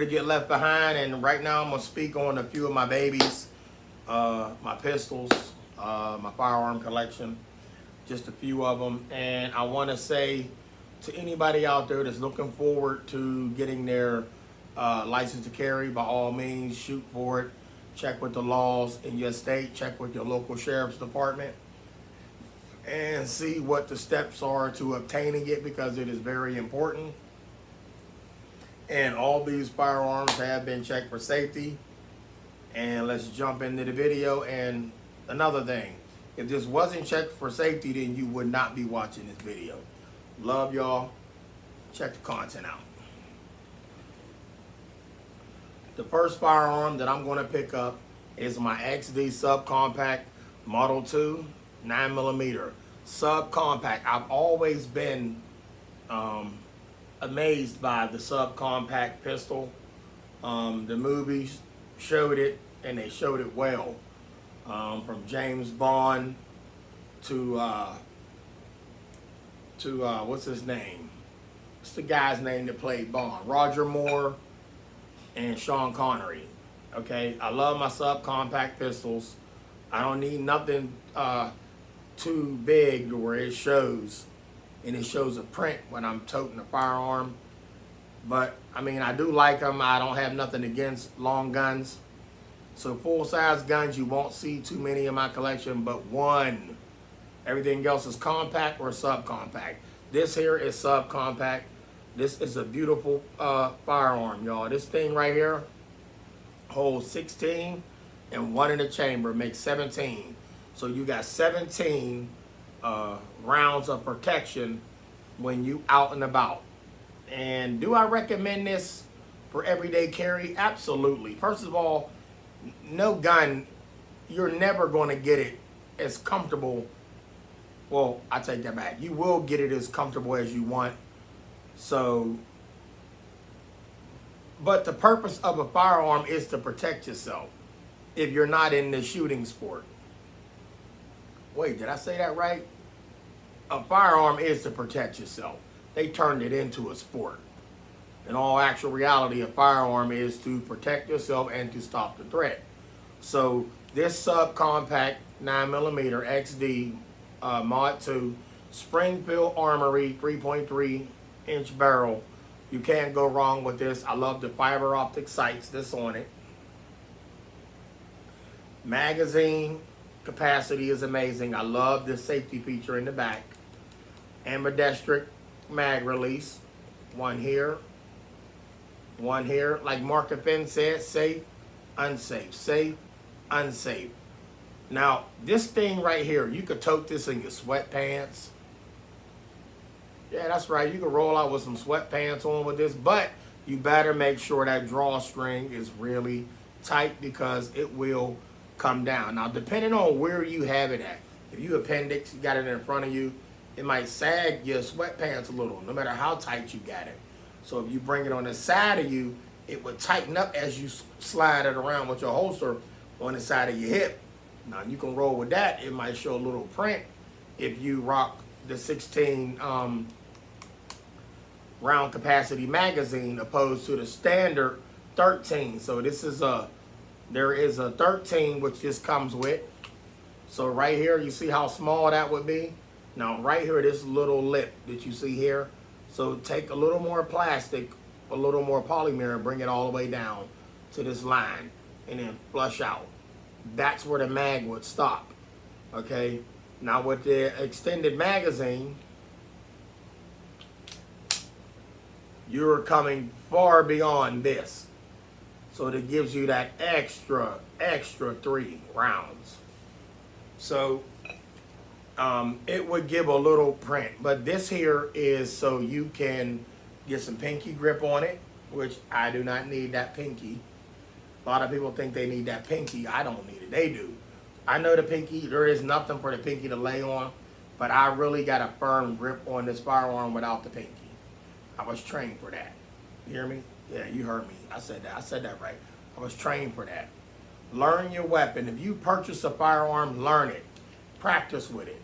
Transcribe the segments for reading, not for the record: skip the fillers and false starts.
To get left behind, and right now I'm gonna speak on a few of my babies, my pistols, my firearm collection, just a few of them. And I want to say to anybody out there that's looking forward to getting their license to carry, by all means, shoot for it. Check with the laws in your state, check with your local sheriff's department, and see what the steps are to obtaining it, because it is very important. And all these firearms have been checked for safety. And let's jump into the video. And another thing, if this wasn't checked for safety, then you would not be watching this video. Love y'all. Check the content out. The first firearm that I'm going to pick up is my XD subcompact Model 2 9mm subcompact. I've always been amazed by the subcompact pistol. The movies showed it, and they showed it well. From James Bond to what's his name? What's the guy's name that played Bond? Roger Moore and Sean Connery. Okay, I love my subcompact pistols. I don't need nothing too big to where it shows, and it shows a print when I'm toting a firearm. But I mean, I do like them. I don't have nothing against long guns. So full-size guns, you won't see too many in my collection, but one. Everything else is compact or subcompact. This here is subcompact. This is a beautiful firearm, y'all. This thing right here holds 16, and one in the chamber makes 17. So you got 17 rounds of protection when you out and about. And do I recommend this for everyday carry? Absolutely. First of all, no gun, you're never going to get it as comfortable. Well, I take that back. You will get it as comfortable as you want. So, but the purpose of a firearm is to protect yourself if you're not in the shooting sport. Wait, did I say that right? A firearm is to protect yourself. They turned it into a sport. In all actual reality, a firearm is to protect yourself and to stop the threat. So this subcompact 9mm XD Mod 2 Springfield Armory 3.3 inch barrel. You can't go wrong with this. I love the fiber optic sights that's on it. Magazine capacity is amazing. I love the safety feature in the back. Ambidextric mag release. One here. One here. Like Mark Finn said, safe, unsafe. Safe, unsafe. Now, this thing right here, you could tote this in your sweatpants. Yeah, that's right. You can roll out with some sweatpants on with this, but you better make sure that drawstring is really tight, because it will come down. Now, depending on where you have it at, if you appendix, you got it in front of you, it might sag your sweatpants a little, no matter how tight you got it. So if you bring it on the side of you, it would tighten up as you slide it around with your holster on the side of your hip. Now, you can roll with that. It might show a little print if you rock the 16 round capacity magazine opposed to the standard 13. So this is there is a 13 which this comes with. So right here, you see how small that would be? Now right here, this little lip that you see here. So take a little more plastic, a little more polymer, and bring it all the way down to this line, and then flush out. That's where the mag would stop. Okay. Now with the extended magazine, you're coming far beyond this. So it gives you that extra 3 rounds. So it would give a little print. But this here is so you can get some pinky grip on it, which I do not need that pinky. A lot of people think they need that pinky. I don't need it. They do. I know the pinky, there is nothing for the pinky to lay on, but I really got a firm grip on this firearm without the pinky. I was trained for that. You hear me? Yeah, you heard me. I said that. I said that right. I was trained for that. Learn your weapon. If you purchase a firearm, learn it. Practice with it.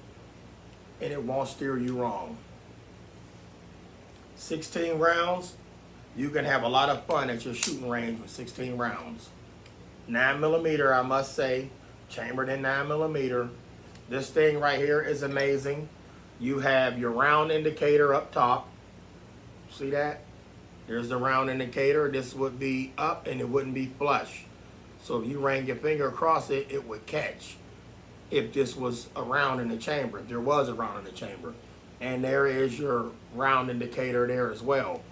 And it won't steer you wrong. 16 rounds. You can have a lot of fun at your shooting range with 16 rounds. 9mm, I must say, chambered in 9mm. This thing right here is amazing. You have your round indicator up top. See that? There's the round indicator. This would be up and it wouldn't be flush. So if you ran your finger across it, it would catch. If this was a round in the chamber, if there was a round in the chamber. And there is your round indicator there as well.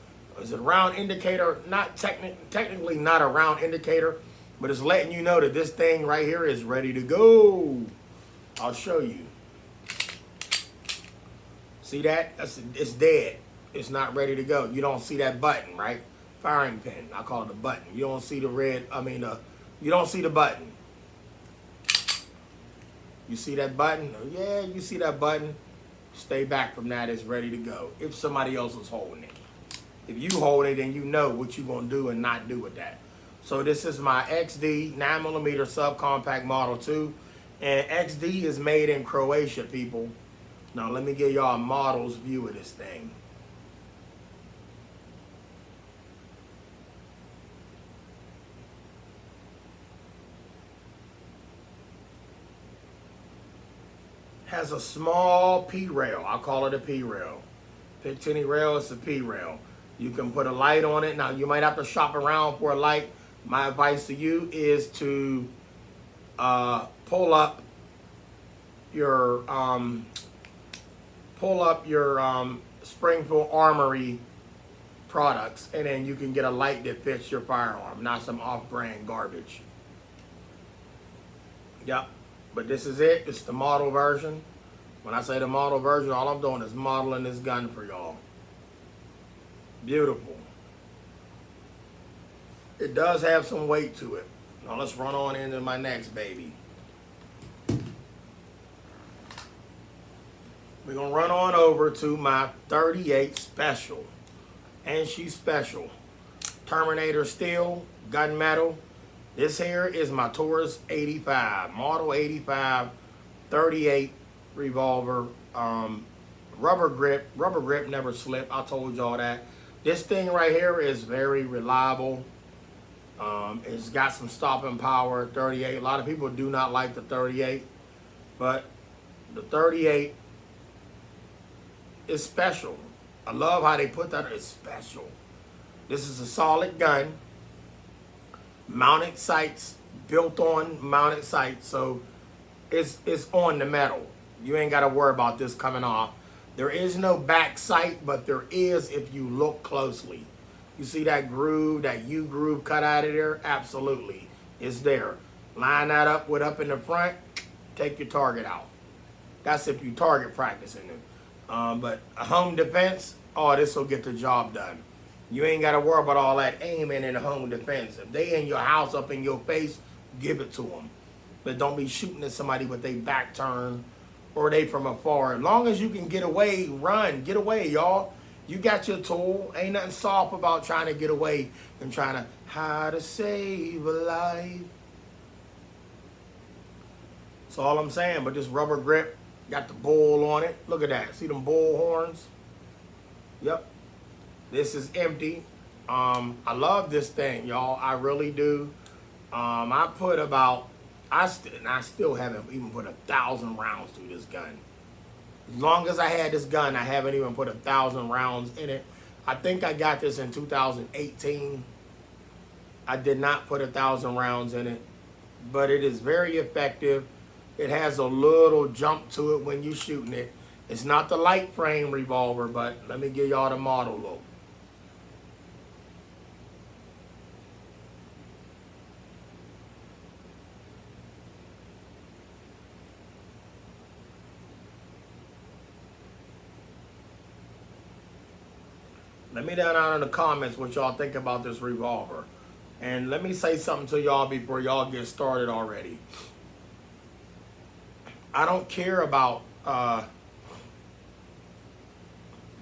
Is it a round indicator? Not technically not a round indicator, but it's letting you know that this thing right here is ready to go. I'll show you. See that? It's dead. It's not ready to go. You don't see that button, right? Firing pin. I call it a button. You don't see the red, you don't see the button. You see that button? Yeah, you see that button. Stay back from that. It's ready to go. If somebody else is holding it. If you hold it, then you know what you're going to do and not do with that. So this is my XD 9mm subcompact Model 2. And XD is made in Croatia, people. Now let me give y'all a model's view of this thing. Has a small P rail. I call it a P rail. Pick any rail, it's a P rail. You can put a light on it. Now you might have to shop around for a light. My advice to you is to pull up your Springfield Armory products, and then you can get a light that fits your firearm, not some off-brand garbage. Yep, but this is it. It's the model version. When I say the model version, all I'm doing is modeling this gun for y'all. Beautiful. It does have some weight to it. Now let's run on into my next baby. We're going to run on over to my 38 Special. And she's special. Terminator steel, gunmetal. This here is my Taurus 85. Model 85, 38 revolver. Rubber grip. Rubber grip never slip. I told y'all that. This thing right here is very reliable. It's got some stopping power. 38. A lot of people do not like the 38. But the 38 is special. I love how they put that. It's special. This is a solid gun. Mounted sights. Built on mounted sights. So it's on the metal. You ain't got to worry about this coming off. There is no back sight, but there is if you look closely. You see that groove, that U groove cut out of there? Absolutely. It's there. Line that up with up in the front. Take your target out. That's if you target practicing it. But a home defense, oh, this will get the job done. You ain't got to worry about all that aiming in a home defense. If they in your house up in your face, give it to them. But don't be shooting at somebody with their back turned or they from afar. As long as you can get away, run. Get away, y'all. You got your tool. Ain't nothing soft about trying to get away and trying to how to save a life. That's all I'm saying. But this rubber grip, got the bull on it. Look at that. See them bull horns? Yep. This is empty. I love this thing, y'all. I really do. I put about, I still haven't even put 1,000 rounds through this gun. As long as I had this gun, I haven't even put 1,000 rounds in it. I think I got this in 2018. I did not put 1,000 rounds in it, but it is very effective. It has a little jump to it when you're shooting it. It's not the light frame revolver, but let me give y'all the model look. Let me down in the comments what y'all think about this revolver. And let me say something to y'all before y'all get started already. I don't care about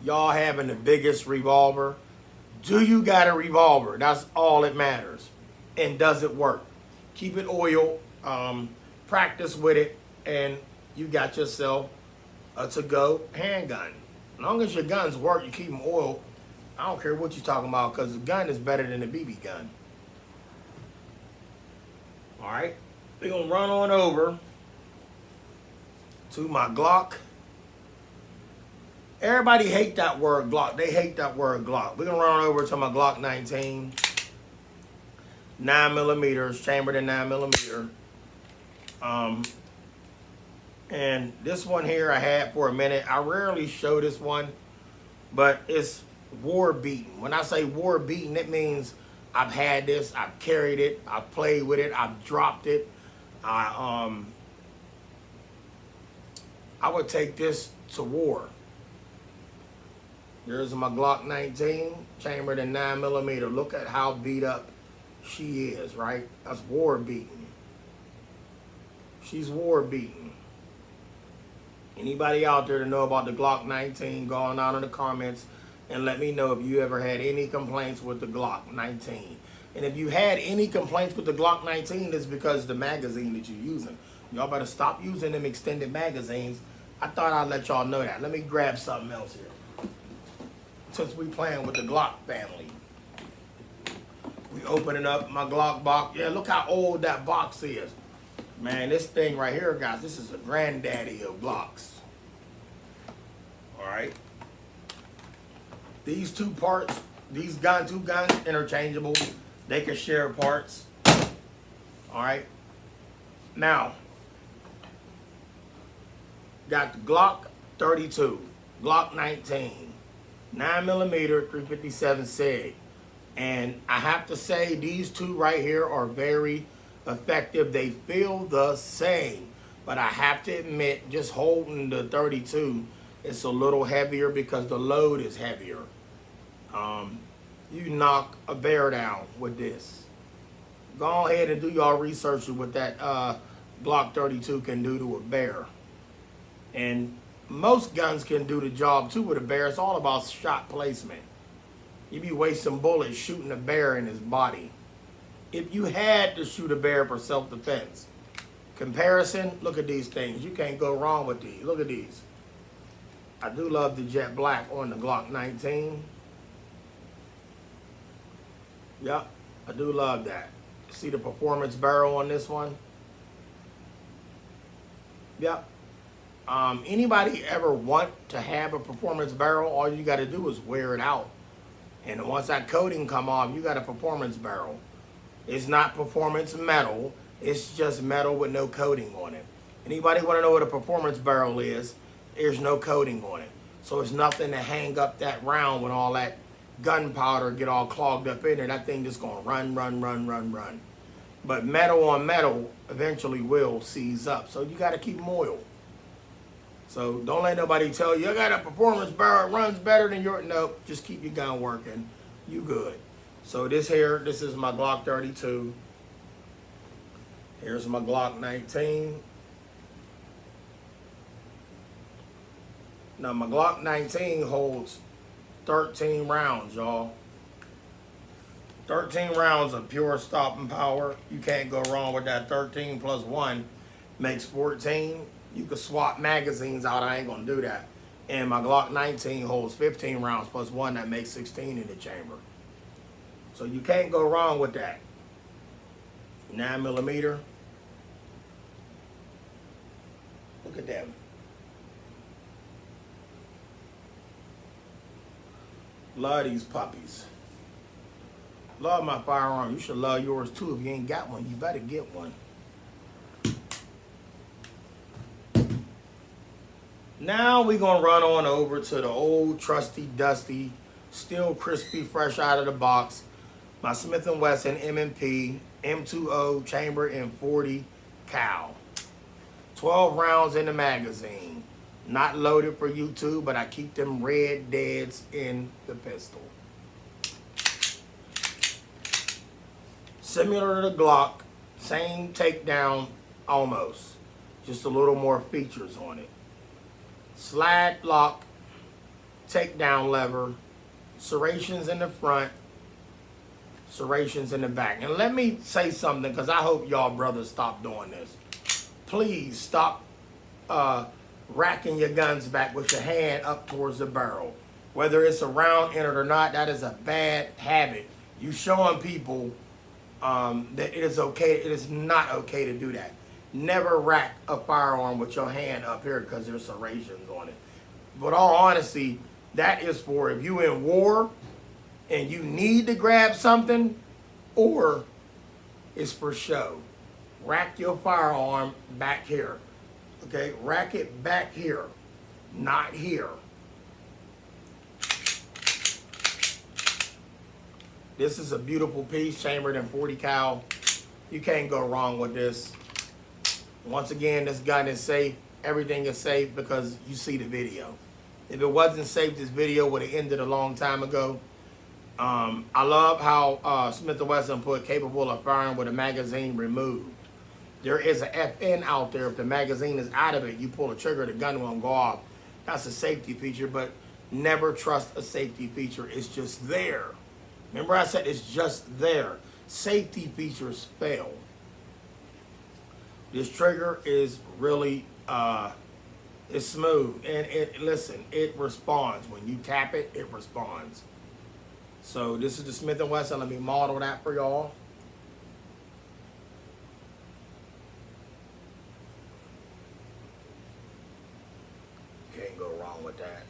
y'all having the biggest revolver. Do you got a revolver? That's all that matters. And does it work? Keep it oiled. Practice with it. And you got yourself a to-go handgun. As long as your guns work, you keep them oiled. I don't care what you're talking about, because the gun is better than the BB gun. All right, we're gonna run on over to my Glock. Everybody hate that word Glock. They hate that word Glock. We're gonna run over to my Glock 19, 9 millimeters, chambered in 9 millimeter. And this one here I had for a minute. I rarely show this one, but it's war beaten. When I say war beaten, it means I've had this, I've carried it, I've played with it, I've dropped it. I would take this to war. There's my Glock 19, chambered in 9 millimeter. Look at how beat up she is, right? That's war beaten. She's war beaten. Anybody out there to know about the Glock 19, go on out in the comments and let me know if you ever had any complaints with the Glock 19. And if you had any complaints with the Glock 19, it's because of the magazine that you're using. Y'all better stop using them extended magazines. I thought I'd let y'all know that. Let me grab something else here. Since we playing with the Glock family. We opening up my Glock box. Yeah, look how old that box is. Man, this thing right here, guys, this is a granddaddy of Glocks. All right. These two parts, these two guns, interchangeable. They can share parts. All right. Now, got the Glock 32, Glock 19. 9 millimeter 357 SIG. And I have to say these two right here are very effective. They feel the same, but I have to admit, just holding the 32, it's a little heavier because the load is heavier. You knock a bear down with this. Go ahead and do y'all research of what that Glock 32 can do to a bear. And most guns can do the job too with a bear. It's all about shot placement. You be wasting bullets shooting a bear in his body. If you had to shoot a bear for self-defense, comparison, look at these things. You can't go wrong with these. Look at these. I do love the jet black on the Glock 19. Yep, I do love that. See the performance barrel on this one? Yep. Anybody ever want to have a performance barrel, all you got to do is wear it out. And once that coating come off, you got a performance barrel. It's not performance metal. It's just metal with no coating on it. Anybody want to know what a performance barrel is? There's no coating on it. So it's nothing to hang up that round when all that gunpowder get all clogged up in there. That thing just going to run, run, run, run, run. But metal on metal eventually will seize up. So you got to keep them oiled. So don't let nobody tell you, I got a performance barrel, it runs better than your, nope, just keep your gun working. You good. So this here, this is my Glock 32. Here's my Glock 19. Now my Glock 19 holds 13 rounds, y'all. 13 rounds of pure stopping power. You can't go wrong with that. 13 plus 1 makes 14. You could swap magazines out. I ain't gonna do that. And my Glock 19 holds 15 rounds plus 1. That makes 16 in the chamber. So you can't go wrong with that. 9 millimeter. Look at them. Love these puppies. Love my firearm. You should love yours too. If you ain't got one, you better get one. Now we're going to run on over to the old trusty, dusty, still crispy, fresh out of the box, my Smith & Wesson M&P M20 chamber in 40 cal. 12 rounds in the magazine. Not loaded for YouTube, but I keep them red deads in the pistol. Similar to the Glock, same takedown almost. Just a little more features on it. Slide lock, takedown lever, serrations in the front, serrations in the back. And let me say something, because I hope y'all brothers stop doing this. Please stop racking your guns back with your hand up towards the barrel. Whether it's a round in it or not, that is a bad habit. You showing people that it is okay. It is not okay to do that. Never rack a firearm with your hand up here because there's serrations on it. But all honesty, that is for if you in war and you need to grab something, or it's for show. Rack your firearm back here. Okay, rack it back here, not here. This is a beautiful piece, chambered in 40 cal. You can't go wrong with this. Once again, this gun is safe. Everything is safe because you see the video. If it wasn't safe, this video would have ended a long time ago. I love how Smith & Wesson put capable of firing with a magazine removed. There is a FN out there. If the magazine is out of it, you pull the trigger, the gun won't go off. That's a safety feature, but never trust a safety feature. It's just there. Remember I said it's just there. Safety features fail. This trigger is really, it's smooth. And listen, it responds. When you tap it, it responds. So this is the Smith & Wesson. Let me model that for y'all. Can't go wrong with that.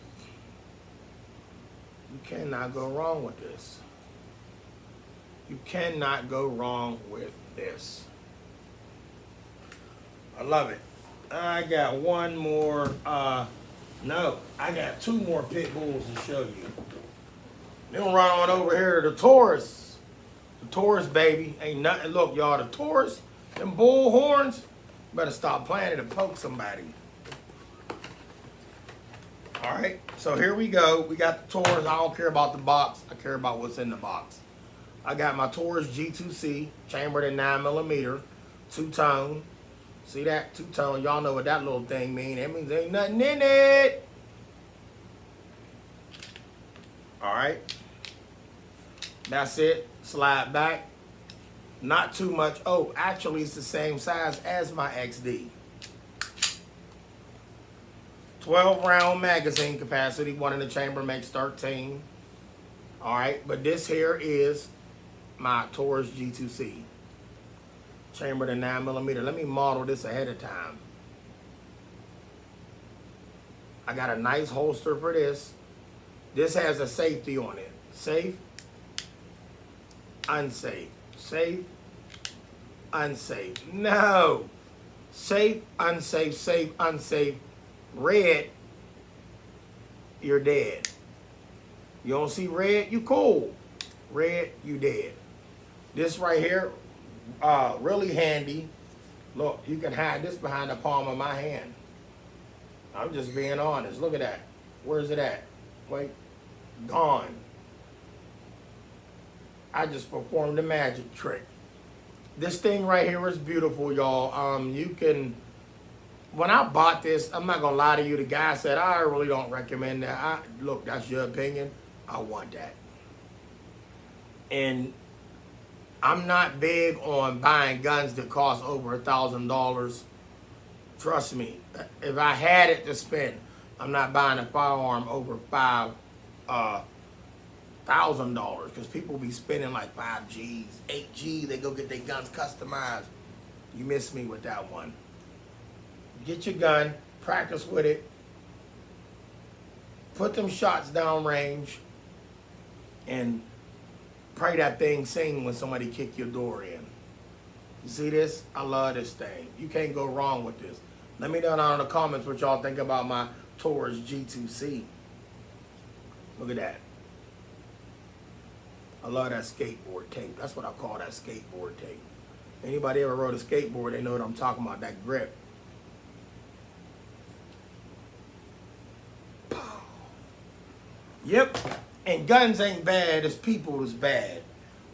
You cannot go wrong with this. You cannot go wrong with this. I love it. I got one more, no, I got two more pit bulls to show you. Then we'll run on over here to the Taurus. The Taurus, baby. Ain't nothing. Look, y'all, the Taurus, them bull horns, better stop playing it and poke somebody. All right, so here we go. We got the Taurus. I don't care about the box. I care about what's in the box. I got my Taurus G2C, chambered in 9mm, two-tone. See that? Two-tone. Y'all know what that little thing means. That means ain't nothing in it. All right. That's it. Slide back. Not too much. Oh, actually, it's the same size as my XD. 12-round magazine capacity. One in the chamber makes 13. All right. But this here is my Taurus G2C. Chambered in 9mm. Let me model this ahead of time. I got a nice holster for this. This has a safety on it. Safe, unsafe. Safe, unsafe. No. Safe, unsafe, safe, unsafe. Red, you're dead. You don't see red, you cool. Red, you dead. This right here, really handy. Look, you can hide this behind the palm of my hand. I'm just being honest. Look at that. Where's it at? Wait. Gone. I just performed a magic trick. This thing right here is beautiful, y'all. You can, when I bought this, I'm not gonna lie to you, the guy said, I really don't recommend that. Look, that's your opinion. I want that. And I'm not big on buying guns that cost over $1,000. Trust me, if I had it to spend, I'm not buying a firearm over $1,000 because people be spending like 5 G's, 8 G's. They go get their guns customized. You missed me with that one. Get your gun, practice with it, put them shots down range, and pray that thing sing when somebody kick your door in. You see this? I love this thing. You can't go wrong with this. Let me know down in the comments what y'all think about my Taurus G2C. Look at that. I love that skateboard tape. That's what I call that skateboard tape. Anybody ever rode a skateboard, they know what I'm talking about, that grip. Pow. Yep. And guns ain't bad, it's people that's bad.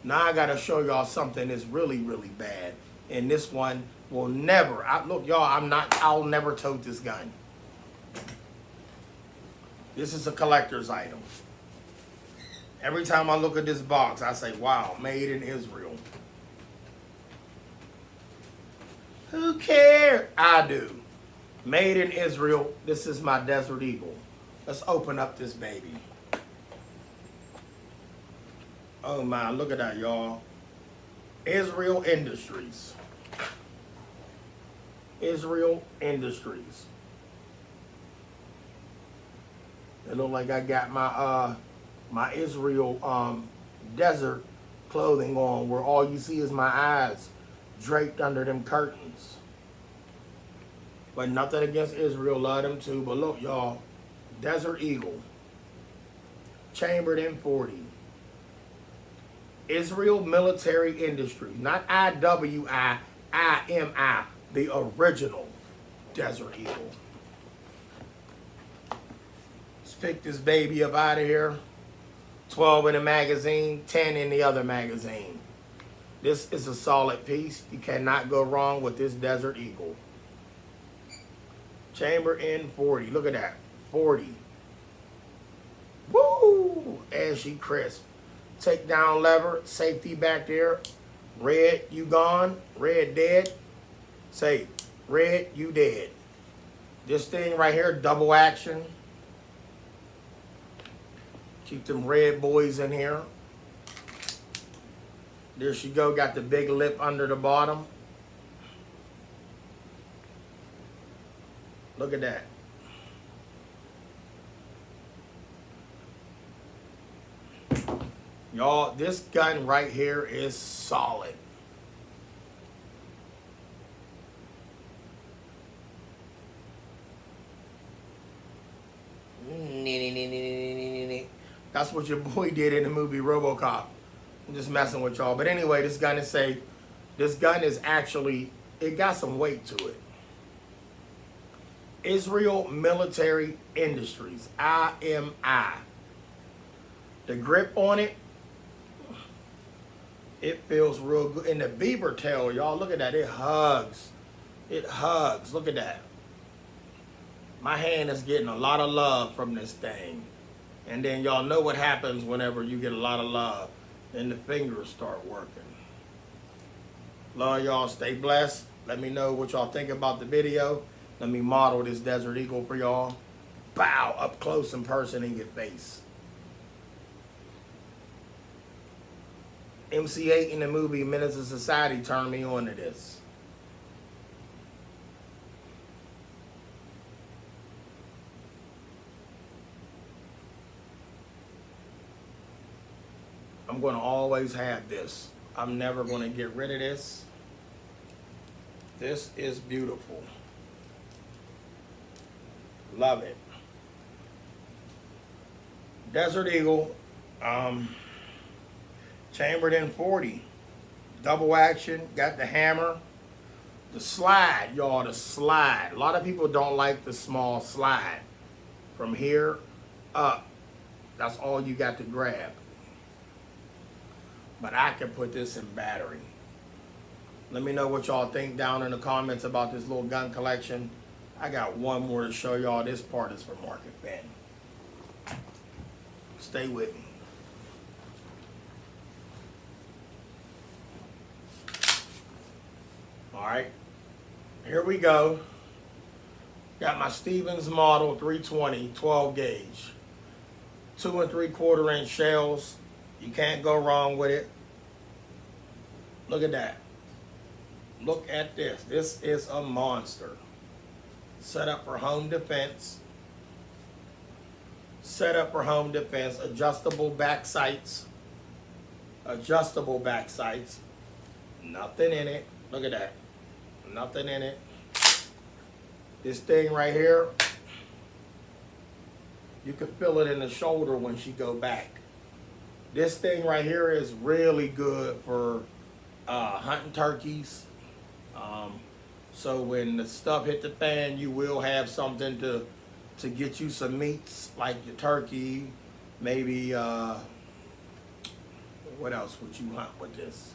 Now I gotta show y'all something that's really, really bad. And this one will never, look y'all, I'll never tote this gun. This is a collector's item. Every time I look at this box, I say, wow, made in Israel. Who cares? I do. Made in Israel. This is my Desert Eagle. Let's open up this baby. Oh my, look at that, y'all. Israel Industries. Israel Industries. It look like I got my Israel desert clothing on, where all you see is my eyes draped under them curtains. But nothing against Israel, love them too. But look, y'all, Desert Eagle, chambered in 40. Israel Military Industries, not IWI, IMI, the original Desert Eagle. Let's pick this baby up out of here. 12 in the magazine, 10 in the other magazine. This is a solid piece. You cannot go wrong with this Desert Eagle. Chamber in 40. Look at that. 40. Woo! Ashy crisp. Take down lever. Safety back there. Red, you gone. Red, dead. Say, red, you dead. This thing right here, double action. Keep them red boys in here. There she go. Got the big lip under the bottom. Look at that. Y'all, this gun right here is solid. That's what your boy did in the movie RoboCop. I'm just messing with y'all. But anyway, this gun is safe. This gun is actually, it got some weight to it. Israel Military Industries, IMI. The grip on it, it feels real good. And the beaver tail, y'all, look at that. It hugs. It hugs. Look at that. My hand is getting a lot of love from this thing. And then y'all know what happens whenever you get a lot of love. Then the fingers start working. Love y'all. Stay blessed. Let me know what y'all think about the video. Let me model this Desert Eagle for y'all. Bow, up close in person in your face. MC8 in the movie Menace to Society turned me on to this. I'm going to always have this. I'm never going to get rid of this. This is beautiful. Love it. Desert Eagle, chambered in 40. Double action, got the hammer. The slide, y'all, the slide. A lot of people don't like the small slide. From here up, that's all you got to grab. But I can put this in battery. Let me know what y'all think down in the comments about this little gun collection. I got one more to show y'all. This part is for Market Ben. Stay with me. All right, here we go. Got my Stevens model 320 12 gauge. 2 3/4 inch shells. You can't go wrong with it. Look at that. Look at this. This is a monster. Set up for home defense. Set up for home defense. Adjustable back sights. Adjustable back sights. Nothing in it. Look at that. Nothing in it. This thing right here, you can feel it in the shoulder when she go back. This thing right here is really good for hunting turkeys. So when the stuff hit the fan, you will have something to get you some meats, like your turkey, maybe, what else would you hunt with this?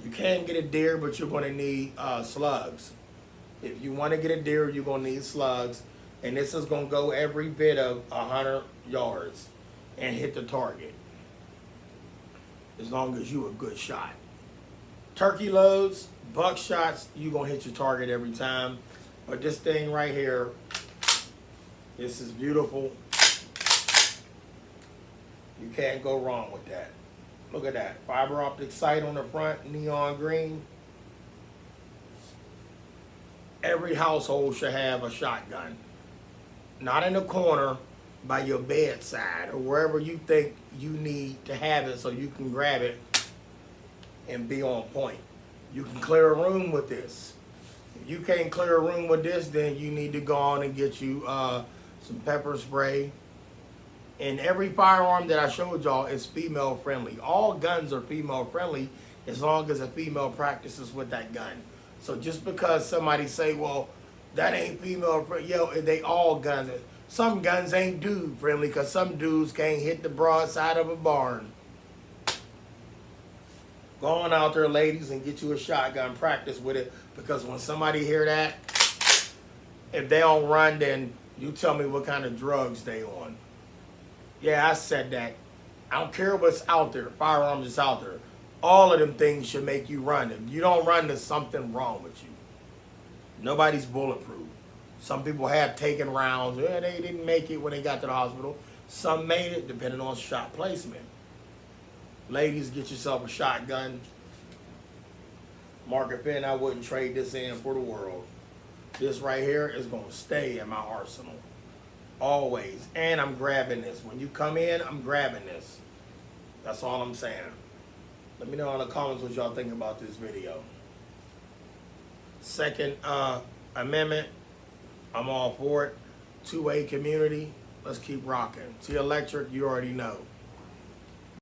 You can get a deer, but you're going to need slugs. If you want to get a deer, you're going to need slugs. And this is going to go every bit of 100 yards and hit the target. As long as you a good shot. Turkey loads, buck shots, you're going to hit your target every time. But this thing right here, this is beautiful. You can't go wrong with that. Look at that. Fiber optic sight on the front, neon green. Every household should have a shotgun. Not in the corner, by your bedside, or wherever you think you need to have it so you can grab it and be on point. You can clear a room with this. If you can't clear a room with this, then you need to go on and get you some pepper spray. And every firearm that I showed y'all is female friendly. All guns are female friendly as long as a female practices with that gun. So just because somebody say, well, that ain't female friendly, yo, they all guns. Some guns ain't dude friendly because some dudes can't hit the broadside of a barn. Go on out there, ladies, and get you a shotgun. Practice with it, because when somebody hear that, if they don't run, then you tell me what kind of drugs they on. Yeah, I said that. I don't care what's out there. Firearms is out there. All of them things should make you run. If you don't run, there's something wrong with you. Nobody's bulletproof. Some people have taken rounds. Yeah, they didn't make it when they got to the hospital. Some made it, depending on shot placement. Ladies, get yourself a shotgun. Market Pen, I wouldn't trade this in for the world. This right here is going to stay in my arsenal. Always. And I'm grabbing this. When you come in, I'm grabbing this. That's all I'm saying. Let me know in the comments what y'all think about this video. Second Amendment, I'm all for it. 2A community, let's keep rocking. T Electric, you already know.